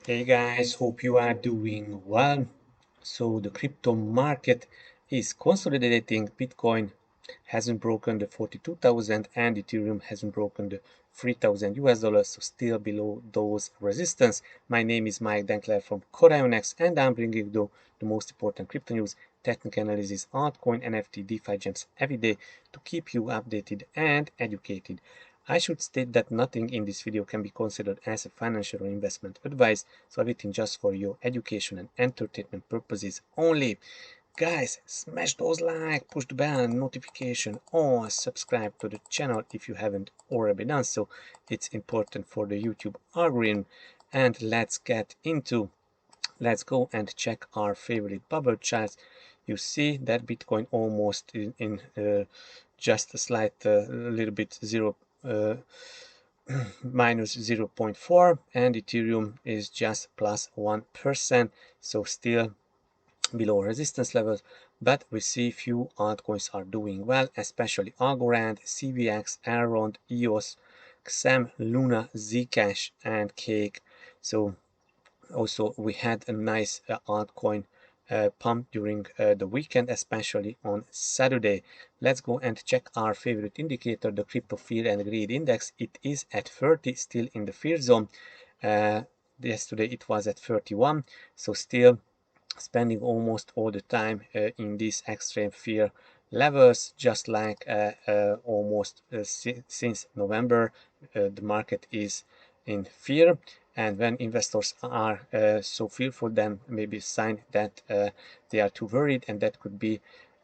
Hey guys, hope you are doing well. So the crypto market is consolidating. Bitcoin hasn't broken the 42,000 and Ethereum hasn't broken the 3,000 US dollars, so still below those resistance. My name is Mike Dankler from CorionX and I'm bringing you the most important crypto news, technical analysis, altcoin, NFT, DeFi gems every day to keep you updated and educated. I should state that nothing in this video can be considered as a financial or investment advice, so everything just for your education and entertainment purposes only. Guys, smash those like, push the bell and notification on, subscribe to the channel if you haven't already done so. It's important for the YouTube algorithm. And let's go and check our favorite bubble charts. You see that Bitcoin almost in just a slight little bit zero minus 0.4 and Ethereum is just plus 1%, so still below resistance levels, but we see few altcoins are doing well, especially Algorand, CVX, Elrond, EOS, XM, Luna, Zcash and Cake. So also we had a nice altcoin pump during the weekend, especially on Saturday. Let's go and check our favorite indicator, the crypto fear and greed index. It is at 30, still in the fear zone. Yesterday it was at 31, so still spending almost all the time in these extreme fear levels, just like almost since November. The market is in fear, and when investors are so fearful, then maybe a sign that they are too worried, and that could be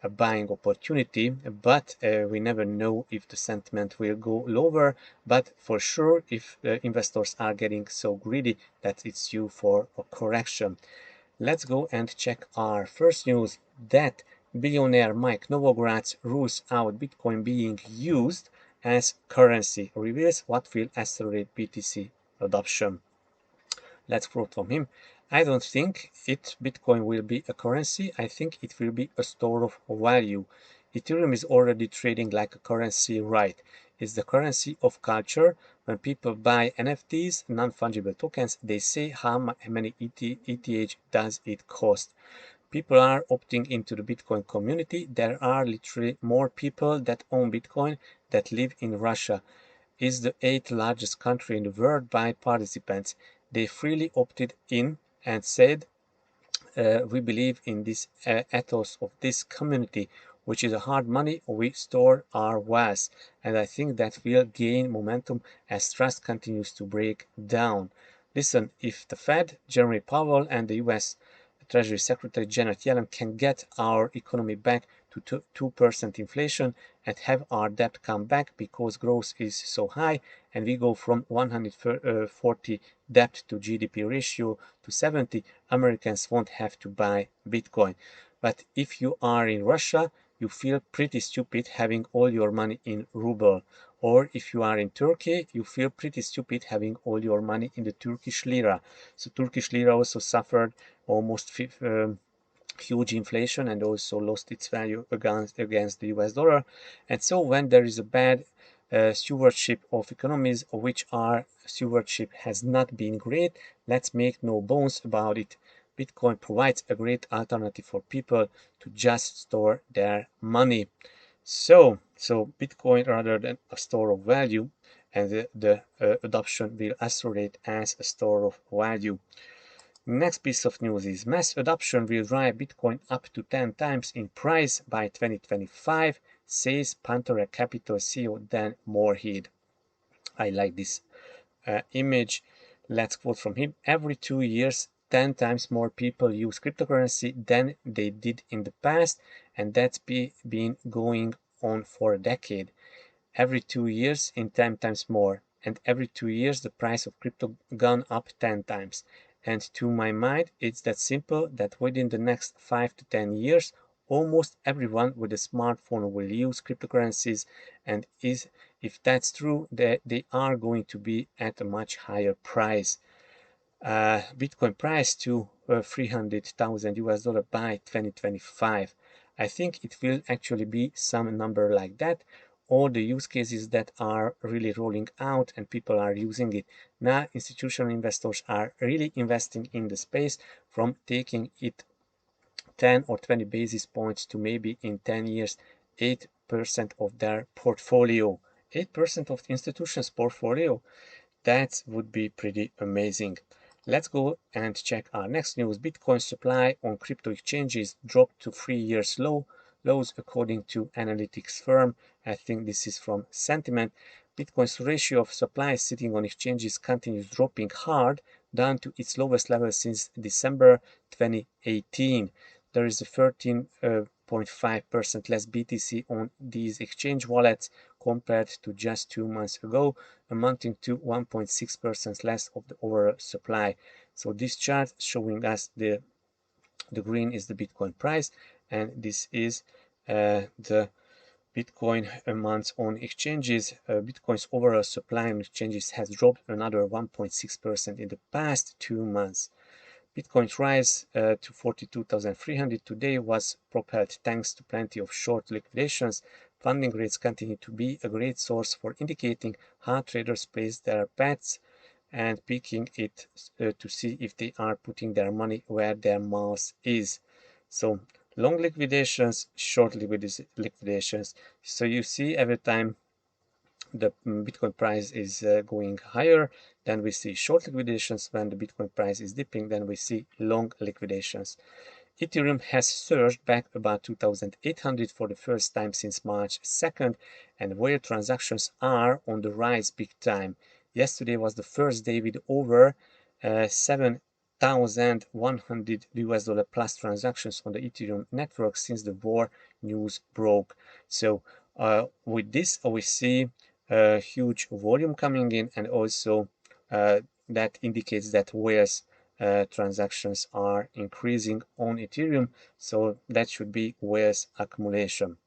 a buying opportunity. But we never know if the sentiment will go lower, but for sure if investors are getting so greedy that it's due for a correction. Let's go and check our first news that billionaire Mike Novogratz rules out Bitcoin being used as currency, reveals what will accelerate BTC adoption. Let's quote from him. I don't think Bitcoin will be a currency. I think it will be a store of value. Ethereum is already trading like a currency, right? It's the currency of culture. When people buy NFTs, non-fungible tokens, they say how many ETH does it cost. People are opting into the Bitcoin community. There are literally more people that own Bitcoin that live in Russia. Is the eighth largest country in the world by participants. They freely opted in and said, we believe in this ethos of this community, which is a hard money. We store our wealth. And I think that will gain momentum as trust continues to break down. Listen, if the Fed, Jeremy Powell, and the US Treasury Secretary Janet Yellen can get our economy back to 2% inflation and have our debt come back because growth is so high, and we go from 140 debt to GDP ratio to 70, Americans won't have to buy Bitcoin. But if you are in Russia, you feel pretty stupid having all your money in ruble. Or if you are in Turkey, you feel pretty stupid having all your money in the Turkish lira. So Turkish lira also suffered almost huge inflation and also lost its value against the US dollar. And so when there is a bad stewardship of economies, which our stewardship has not been great, let's make no bones about it. Bitcoin provides a great alternative for people to just store their money. So Bitcoin rather than a store of value, and the adoption will accelerate as a store of value. Next piece of news is mass adoption will drive Bitcoin up to 10 times in price by 2025, says Pantera Capital CEO Dan Moorhead. I like this image. Let's quote from him. Every 2 years, 10 times more people use cryptocurrency than they did in the past, and that's been going on for a decade. Every 2 years in 10 times more, and every 2 years the price of crypto gone up 10 times. And to my mind, it's that simple that within the next 5 to 10 years, almost everyone with a smartphone will use cryptocurrencies, and if that's true, they are going to be at a much higher price. Bitcoin price to 300,000 US dollar by 2025. I think it will actually be some number like that. all the use cases that are really rolling out and people are using it. Now institutional investors are really investing in the space, from taking it 10 or 20 basis points to maybe in 10 years 8% of their portfolio. 8% of the institution's portfolio, that would be pretty amazing. Let's go and check our next news. Bitcoin supply on crypto exchanges dropped to 3 years lows according to analytics firm. I think this is from Sentiment. Bitcoin's ratio of supply sitting on exchanges continues dropping hard, down to its lowest level since December 2018. There is a 13.5% less BTC on these exchange wallets compared to just 2 months ago, amounting to 1.6% less of the overall supply. So this chart showing us the green is the Bitcoin price, and this is the Bitcoin amounts on exchanges. Bitcoin's overall supply on exchanges has dropped another 1.6% in the past 2 months. Bitcoin's rise to 42,300 today was propelled thanks to plenty of short liquidations. Funding rates continue to be a great source for indicating how traders place their bets and picking it to see if they are putting their money where their mouth is. So long liquidations, short liquidations. So you see every time the Bitcoin price is going higher, then we see short liquidations. When the Bitcoin price is dipping, then we see long liquidations. Ethereum has surged back about 2,800 for the first time since March 2nd, and where transactions are on the rise big time. Yesterday was the first day with over 7,100 US dollar plus transactions on the Ethereum network since the war news broke. So with this, we see a huge volume coming in, and also that indicates that where's transactions are increasing on Ethereum, so that should be where's accumulation.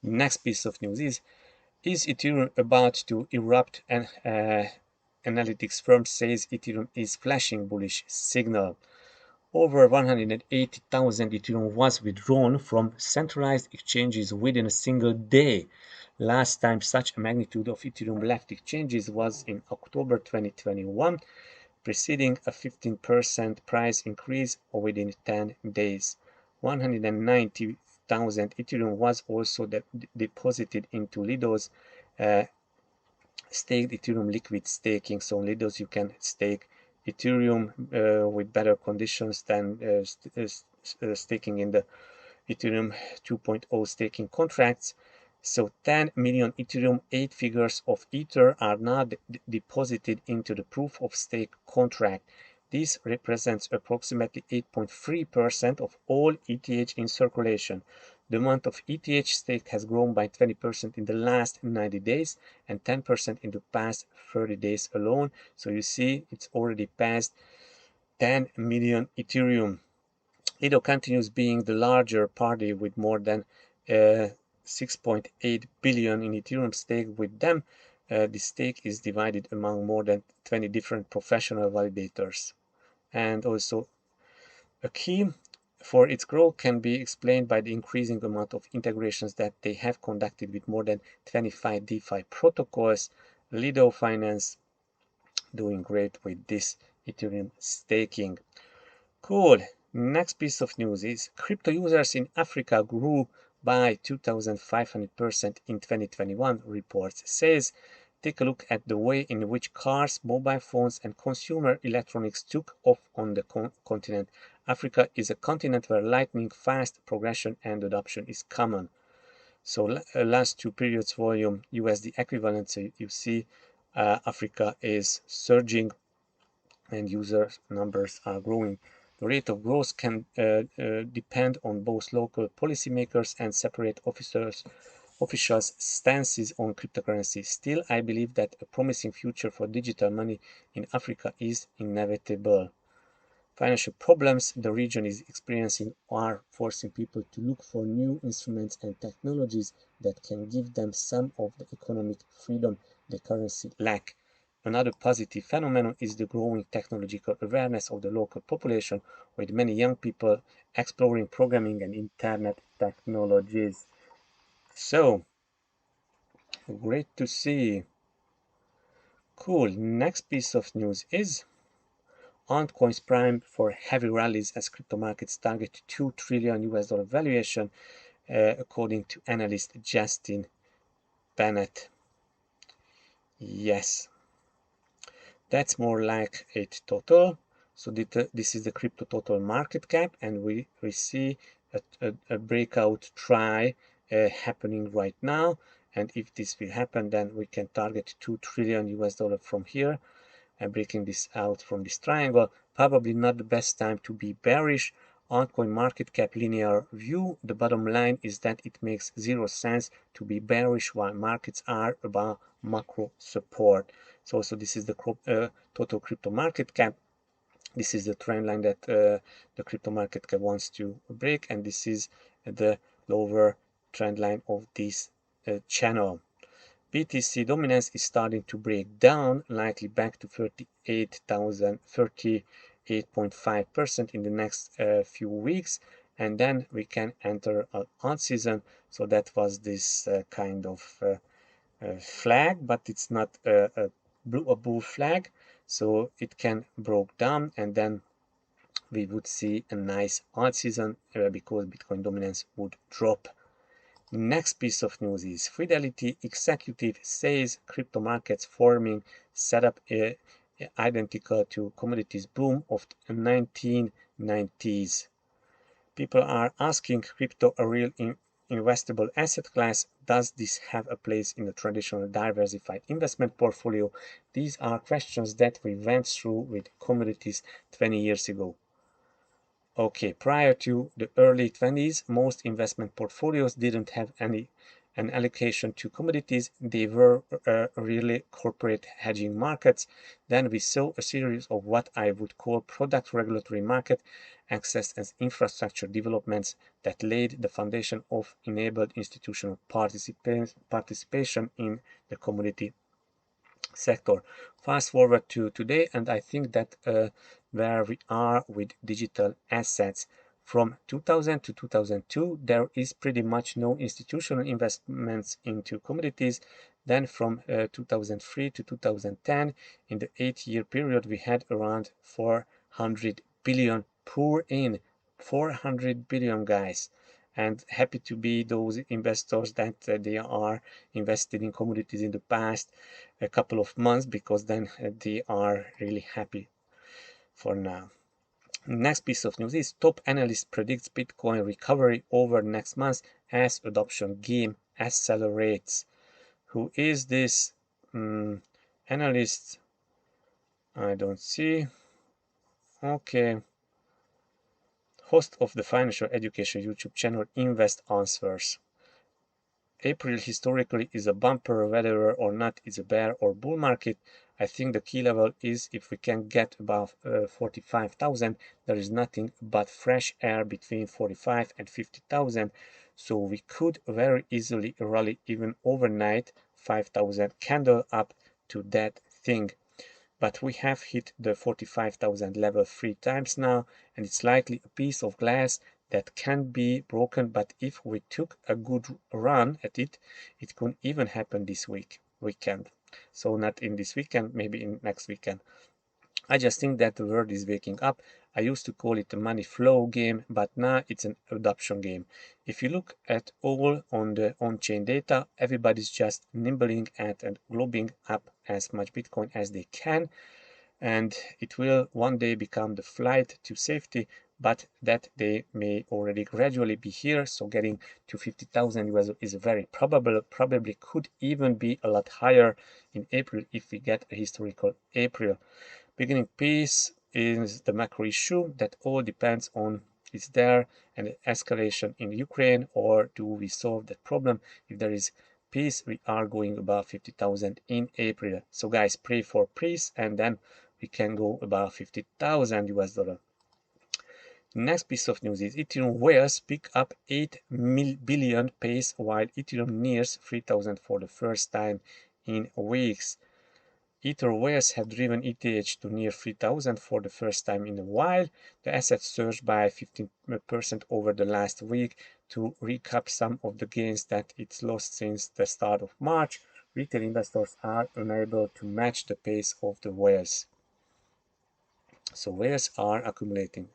Next piece of news is Ethereum about to erupt? And analytics firm says Ethereum is flashing bullish signal. Over 180,000 Ethereum was withdrawn from centralized exchanges within a single day. Last time such a magnitude of Ethereum left exchanges was in October 2021, preceding a 15% price increase within 10 days. 190,000 Ethereum was also deposited into Lido's staked Ethereum liquid staking. So on Lidos you can stake Ethereum with better conditions than staking in the Ethereum 2.0 staking contracts. So 10 million Ethereum, 8 figures of Ether are now deposited into the proof of stake contract. This represents approximately 8.3% of all ETH in circulation. The amount of ETH staked has grown by 20% in the last 90 days and 10% in the past 30 days alone. So you see it's already passed 10 million Ethereum. Lido continues being the larger party with more than 6.8 billion in Ethereum stake with them. The stake is divided among more than 20 different professional validators. And also a key for its growth can be explained by the increasing amount of integrations that they have conducted with more than 25 DeFi protocols. Lido Finance doing great with this Ethereum staking. Cool. Next piece of news is crypto users in Africa grew by 2,500% in 2021, reports says. Take a look at the way in which cars, mobile phones, and consumer electronics took off on the continent. Africa is a continent where lightning fast progression and adoption is common. So last 2 periods volume USD equivalent. So you see Africa is surging and user numbers are growing. The rate of growth can depend on both local policymakers and separate officials' stances on cryptocurrency. Still, I believe that a promising future for digital money in Africa is inevitable. Financial problems the region is experiencing are forcing people to look for new instruments and technologies that can give them some of the economic freedom the currency lack. Another positive phenomenon is the growing technological awareness of the local population, with many young people exploring programming and internet technologies. So, Great to see. Cool. Next piece of news is altcoins prime for heavy rallies as crypto markets target 2 trillion US dollar valuation, according to analyst Justin Bennett. Yes, that's more like it total. So this is the crypto total market cap, and we see a breakout try happening right now. And if this will happen, then we can target 2 trillion US dollar from here. And breaking this out from this triangle, probably not the best time to be bearish. Altcoin market cap linear view, the bottom line is that it makes zero sense to be bearish while markets are above macro support. So this is the total crypto market cap. This is the trend line that the crypto market cap wants to break, and this is the lower trend line of this channel. BTC dominance is starting to break down, likely back to 38.5% in the next few weeks, and then we can enter an alt season. So that was this kind of flag, but it's not a bull flag, so it can broke down, and then we would see a nice alt season because Bitcoin dominance would drop. Next piece of news is Fidelity executive says crypto markets forming setup identical to commodities boom of the 1990s. People are asking, crypto a real investable asset class? Does this have a place in the traditional diversified investment portfolio? These are questions that we went through with commodities 20 years ago. Okay, prior to the early 20s, most investment portfolios didn't have an allocation to commodities. They were really corporate hedging markets. Then we saw a series of what I would call product regulatory market access and infrastructure developments that laid the foundation of enabled institutional participation in the commodity sector. Fast forward to today, and I think that where we are with digital assets, from 2000 to 2002, there is pretty much no institutional investments into commodities. Then from 2003 to 2010, in the 8-year period, we had around 400 billion pour in. 400 billion, guys. And happy to be those investors that they are invested in commodities in the past a couple of months, because then they are really happy for now. Next piece of news is top analyst predicts Bitcoin recovery over next month as adoption game accelerates. Who is this analyst? I don't see. Okay. Host of the financial education YouTube channel Invest Answers. April historically is a bumper, whether or not it's a bear or bull market. I think the key level is if we can get above 45,000, there is nothing but fresh air between 45 and 50,000. So we could very easily rally even overnight 5,000 candle up to that thing. But we have hit the 45,000 level 3 times now, and it's likely a piece of glass that can be broken. But if we took a good run at it, it could even happen this weekend. So not in this weekend, maybe in next weekend. I just think that the world is waking up. I used to call it a money flow game, but now it's an adoption game. If you look at all on the on-chain data, everybody's just nibbling at and globing up as much Bitcoin as they can. And it will one day become the flight to safety, but that day may already gradually be here. So getting to 50,000 US is very probable, probably could even be a lot higher in April if we get a historical April. Beginning piece is the macro issue that all depends on, is there an escalation in Ukraine, or do we solve that problem? If there is peace, we are going above 50,000 in April. So guys, pray for peace, and then we can go above 50,000 US dollar. Next piece of news is Ethereum whales pick up 8 billion pace while Ethereum nears 3,000 for the first time in weeks. Ether whales have driven ETH to near 3,000 for the first time in a while. The asset surged by 15% over the last week to recap some of the gains that it's lost since the start of March. retail investors are unable to match the pace of the whales. So whales are accumulating.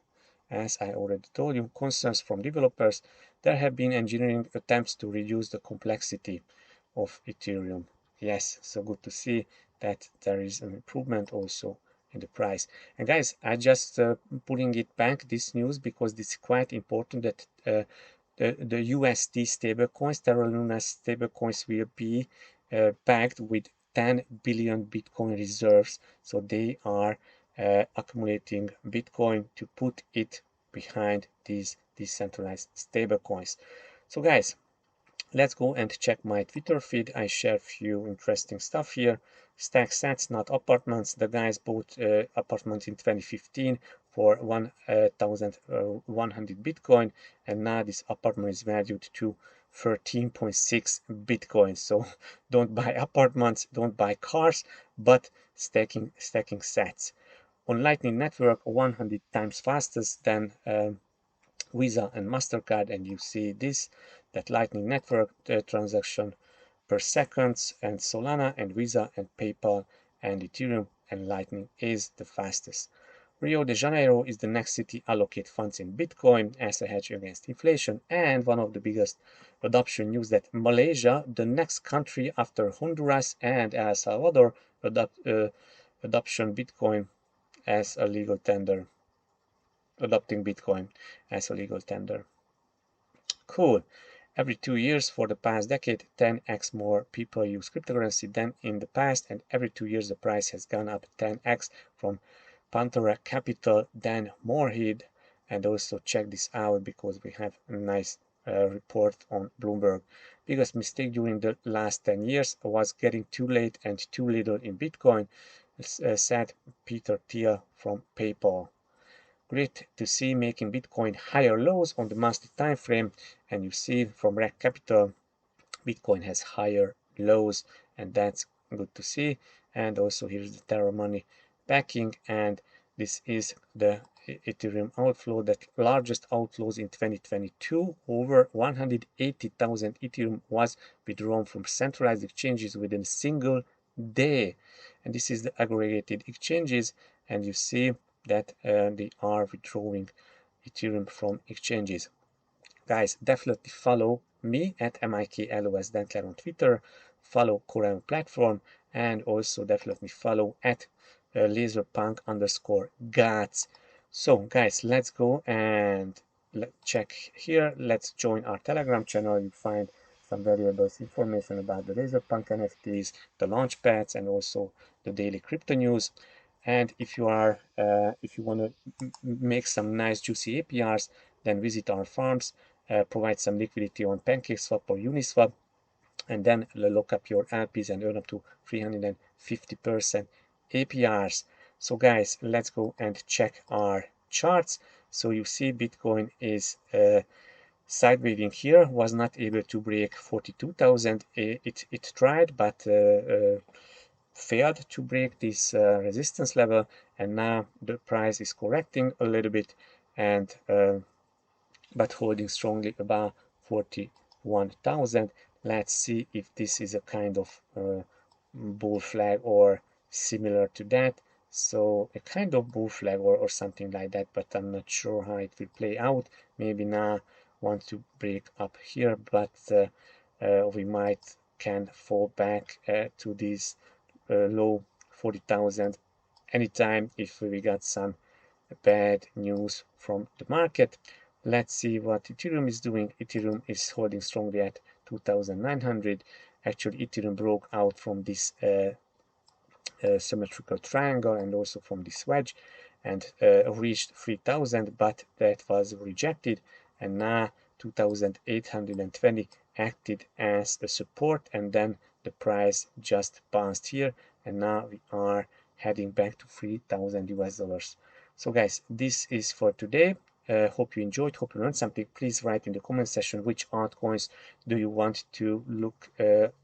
As I already told you, concerns from developers. There have been engineering attempts to reduce the complexity of Ethereum. Yes, so good to see that there is an improvement also in the price. And guys, I just putting it back, this news, because it's quite important that the USD stablecoins, Terra Luna stablecoins, will be backed with 10 billion Bitcoin reserves. So they are accumulating Bitcoin to put it behind these decentralized stablecoins. So guys, let's go and check my Twitter feed. I share few interesting stuff here. Stack sats, not apartments. The guys bought apartments in 2015 for 1,100 Bitcoin, and now this apartment is valued to 13.6 Bitcoin. So don't buy apartments, don't buy cars, but stacking sats. On Lightning Network, 100 times faster than Visa and MasterCard, and you see this, that Lightning Network transaction per second, and Solana and Visa and PayPal and Ethereum and Lightning is the fastest. Rio de Janeiro is the next city allocate funds in Bitcoin as a hedge against inflation, and one of the biggest adoption news that Malaysia, the next country after Honduras and El Salvador, adoption Bitcoin as a legal tender. Adopting Bitcoin as a legal tender. Cool. Every 2 years for the past decade, 10x more people use cryptocurrency than in the past, and every 2 years the price has gone up 10x from Pantera Capital, Dan Moorhead, and also check this out because we have a nice report on Bloomberg. Biggest mistake during the last 10 years was getting too late and too little in Bitcoin, said Peter Thiel from PayPal. Great to see making Bitcoin higher lows on the monthly time frame, and you see from Rack Capital, Bitcoin has higher lows, and that's good to see. And also here's the Terra Money backing, and this is the Ethereum outflow, that largest outflows in 2022. Over 180,000 Ethereum was withdrawn from centralized exchanges within a single day, and this is the aggregated exchanges, and you see that they are withdrawing Ethereum from exchanges. Guys, definitely follow me at MIKLOS Dentler on Twitter, follow CorionX platform, and also definitely follow at laserpunk_gats. So guys, let's go and check here. Let's join our Telegram channel. You find some valuable information about the Laserpunk NFTs, the launch pads, and also the daily crypto news. And if you are if you want to make some nice juicy APRs, then visit our farms, provide some liquidity on PancakeSwap or Uniswap, and then lock up your LPs and earn up to 350% APRs. So guys, let's go and check our charts. So you see Bitcoin is sidewaving here, was not able to break 42,000. It tried, but failed to break this resistance level, and now the price is correcting a little bit, and but holding strongly above 41,000. Let's see if this is a kind of bull flag or similar to that. So a kind of bull flag or something like that, but I'm not sure how it will play out. Maybe now want to break up here, but we might can fall back to this low 40,000 anytime if we got some bad news from the market. Let's see what Ethereum is doing. Ethereum is holding strongly at 2,900. Actually, Ethereum broke out from this symmetrical triangle and also from this wedge, and reached 3,000, but that was rejected, and now 2,820 acted as a support, and then the price just bounced here, and now we are heading back to 3,000 US dollars. So guys, this is for today. Hope you enjoyed, hope you learned something. Please write in the comment section which altcoins do you want to look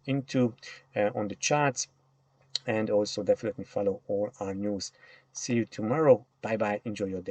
into on the charts, and also definitely follow all our news. See you tomorrow. Bye bye. Enjoy your day.